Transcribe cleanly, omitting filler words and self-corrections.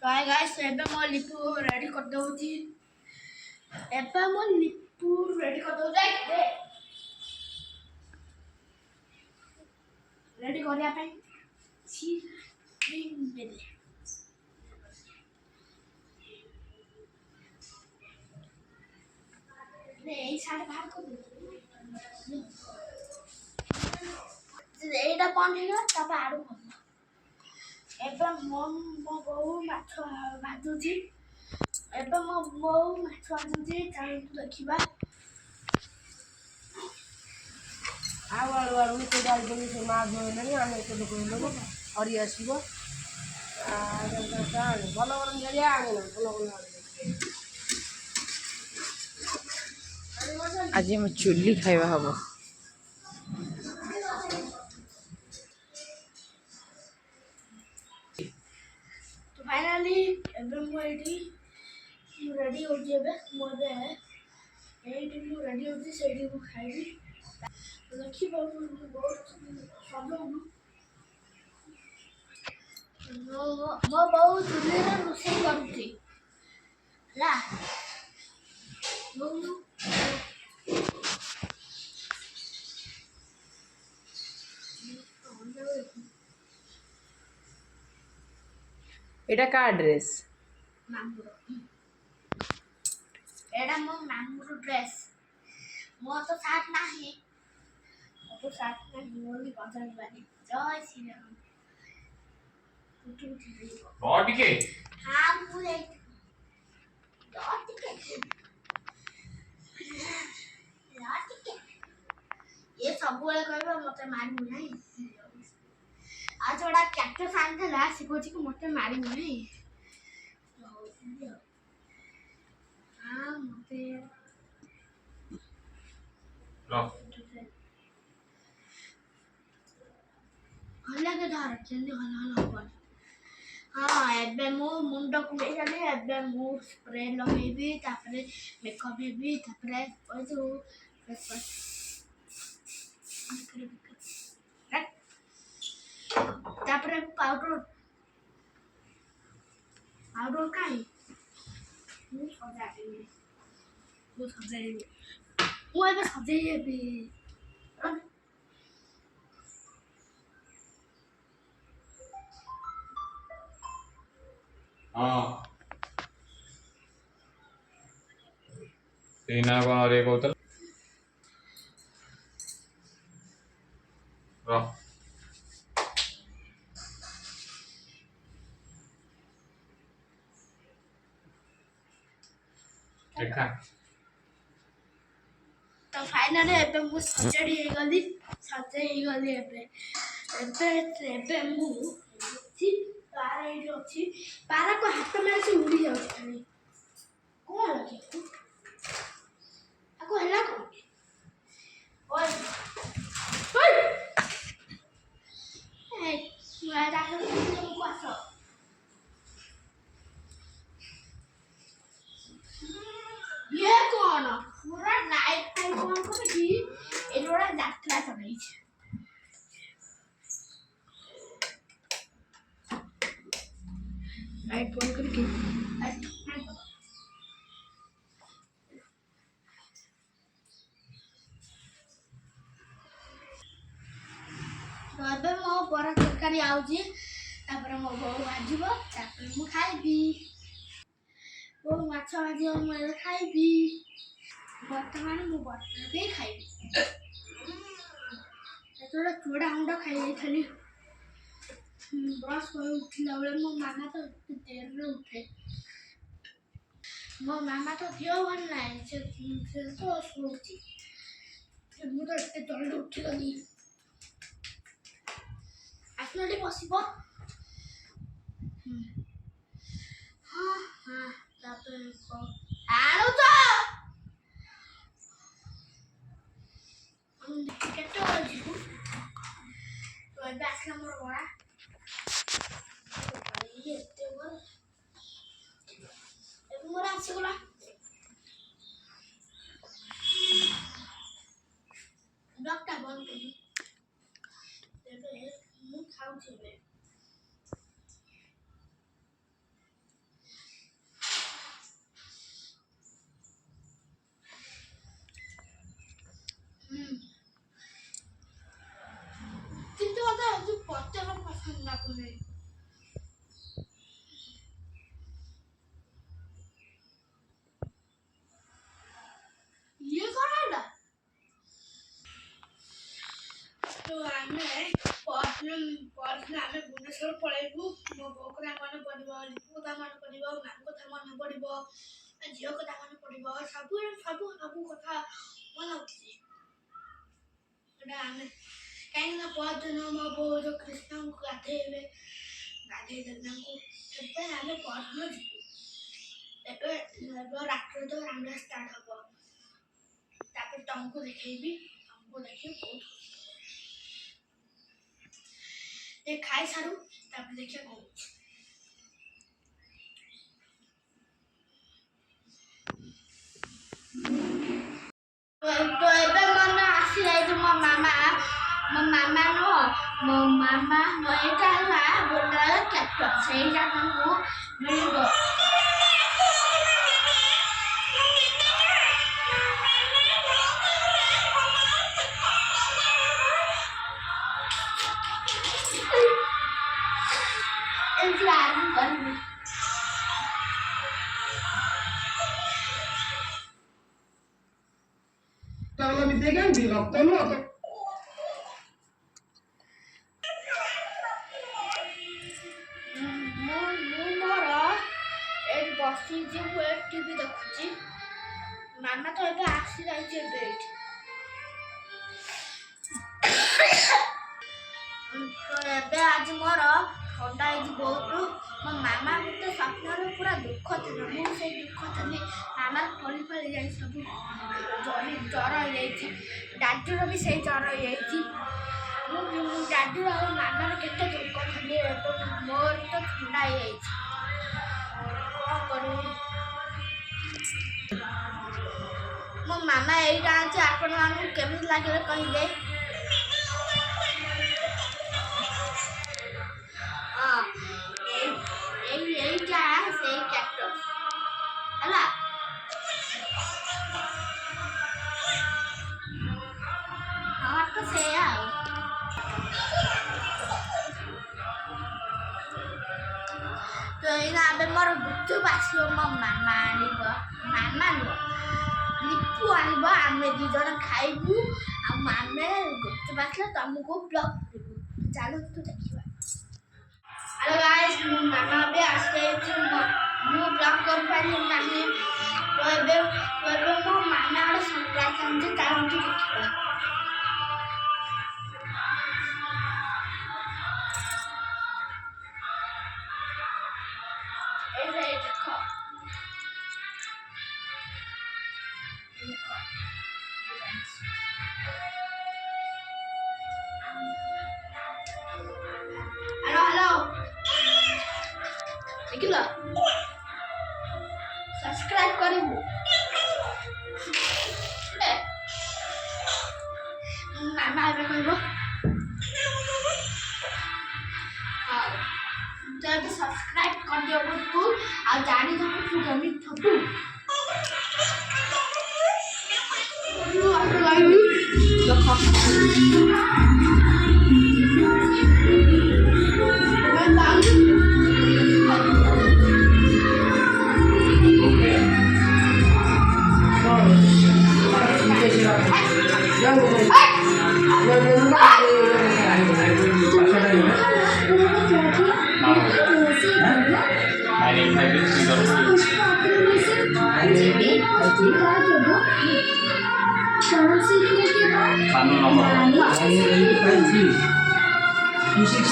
hi guys ଏବେ ମୁଁ Lipu ready କରି ଦଉଛି ଏବେ ମୁଁ ଲିପୁ ରେଡି କରି ଦଉଛି ରେଡି କରିବା ପାଇଁ ସ୍କ୍ରିନ୍ ଦେଲେ ଏଇ ସାଇଡ ବାହାର କରି ଦଉଛି ଏଇଟା ବନ୍ଦ ହେଇଗଲା ତାପରେ ଆଡୁ ଭଲ ଏବେ ମୋ ବୋଉ ମାଛ ଭାଜୁଛି ଏବେ ମୋ ବୋଉ ମାଛ ଭାଜୁଛି ଚାଲନ୍ତୁ ଦେଖିବା ଆଉ ଆଳୁ ଆଳୁ ସେ ଡାଲଛନ୍ତି ସେ ମା ଧୋଇଲେଣି ଆମେ ଏତେ ଲୋକ ହେଲୁ ହରି ଆସିବ ଭଲ ଭଲ ଜଳିଆ ଆଣିନ ଭଲ ଭଲ ଆଜି ଆମ ଚୁଲି ଖାଇବା ହବ तो फाइनली ଏବେ ମୁଁ ଏଇଠି ରେଡି ହେଉଛି ଏବେ ମୁଁ ଏବେ ଏଇଠି ମୁଁ ରେଡି ହେଉଛି ସେଇଠି ମୁଁ ଖାଇବି ଦେଖିବ ବହୁତ ସ୍ୱାଦ ମୋ ବୋଉ ଚୁଲିରେ ରୋଷେଇ କରୁଛି ହେଲା এটা কার ড্রেস ମାମୁର ଏଇଟା ମୋ ମାମୁର ଡ୍ରେସ୍ ମୋର ତ ସାର୍ଟ ନାହିଁ ମୋ ସାର୍ଟ ନାହିଁ ବୋଲି ପଚାରିବାନି ଜୟ ଶ୍ରୀରାମ ଟିକେ ହଁ ମୁଁ ଟିକେ ଏ ସବୁବେଳେ କହିବ ମତେ ମାରିବୁ ନାହିଁ ଆଉ ଯୋଉଟା କ୍ୟାକ୍ଟସ୍ ଆଣିଥିଲା ସେ କହୁଛି କି ମତେ ମାରିବୁ ନାହିଁ ମତେ ଭଲକେ ଧର ଯେମିତି ଭଲ ଭଲ ହବନି ହଁ ଏବେ ମୁଁ ମୁଣ୍ଡ କୁଣ୍ଡେଇ ସାରିଲି ଏବେ ମୁଁ ସ୍ପ୍ରେ ଲଗେଇବି ତାପରେ ମେକଅପ୍ ହେବି ତାପରେ ତାପରେ ପାଉଡର କାଇଁ ମୁଁ ସଜାଇବି ମୁଁ ଏବେ ସଜେଇ ହେବି ହଁ ସେଇ ନା କଣ ରେ କହୁଥିଲ ରହ ଦେଖା ତ ଫାଇନାଲି ଏବେ ମୁଁ ସଜେଇ ହେଇଗଲି ଏବେ ଏବେ ମୁଁ ପାରା ଏଇଠି ଅଛି ପାରାକୁ ହାତ ମାରି ସେ ଉଡ଼ି ଯାଉଛି ଖାଲି କଣ ଆକୁ ହେଲା କଣ ଆସ ये कौन पूरा लाइट फाइट कौन करकी एलोड़ा यात्रा चलाई छे लाइट बंद करके तो अब मो बरा तरकारी आउजी तापर मो बो भाजिबो तापर मु खाइबी वो माछ भाजिबो मु खाइबी वर्तमान मु बटर भी खाइबी एतोड़ा चूड़ा अंडा खाइ खाली ब्रश कर उठिला बेले मो मामा तो देर रे उठे मो मामा तो दियो वन नाही से तो सोची मु तो एते जल्दी उठिलनी आसनटी बसिबो हाँ हाँ तापर को आलू तो केते बजिबो तो ଏବେ ଆସିଲା ମୋର ବଡା ଏତେ ଭଲ ଏବେ ମୋର ଆସିଗଲା ଡକ୍ଟର ବନ୍ଦ କରି ଏବେ ମୁଁ ଖାଉଛି ଏବେ नहीं ये कौन है ना तो आमे पढ़ने आमे भुवनेश्वर पळेबू मो बोकरा मन पडिबो लिपु ता मन पडिबो नाम कथा मन पडिबो झियो कथा मन पडिबो सब कथा मन होची एटा आमे काई ना पढ़न मो बो जो कृष्ण को गाधे देना को एबे आमे पढ़न जिबू एबे रात्र तो रामला स्टार्ट हबो तापर टंको देखेबी टंको देखि बहुत ये खाई सारू तापर देखिए कौन तो एबे मन आसी जाई तो मो मामा मो एटा ला बोला कैप्टन से जान को मिलबो इंतजार कर Kalau misalkan di laptop lo atau मोर एक बसी जे वेब टीवी देखुची मामा तो एबे आसी जाई जे बेट तो एबे आज मोर ठंडा है बहुत मो मामा मते स्वप्न पूरा दुख थिला मु से दुख थली मामा फली जाई सब जर हो जाई डाक्टर भी से जर हो जाई मु डाक्टर और मामा केते दुख थली तो मोर तो ठंडा है जाई करू मो मामा एइटा आज आपण मानु केमि लागले कहिले हां एइटा से कैक्टस हला हां तो से आओ तो इना आबे मोर गुच्चू बासियो मो मामा नो लिपु आनिबो आमे दी जण खाइबू आ मामे गुच्चू बासले तुमको ब्लॉक करिबू चलो तो देखिबा हेलो गाइस मो मामा बे आसे मु ब्लॉक कर पारी नाही तो एबे मो मामा और सरप्राइज हमजे तारन देखिबा देखो हेलो देखिलो सब्सक्राइब करिबू मामा आबे कहबो हां तो अभी सब्सक्राइब कर दियो तू आ जानी तो तू गमी थपू तू अपने लाइव देखो Music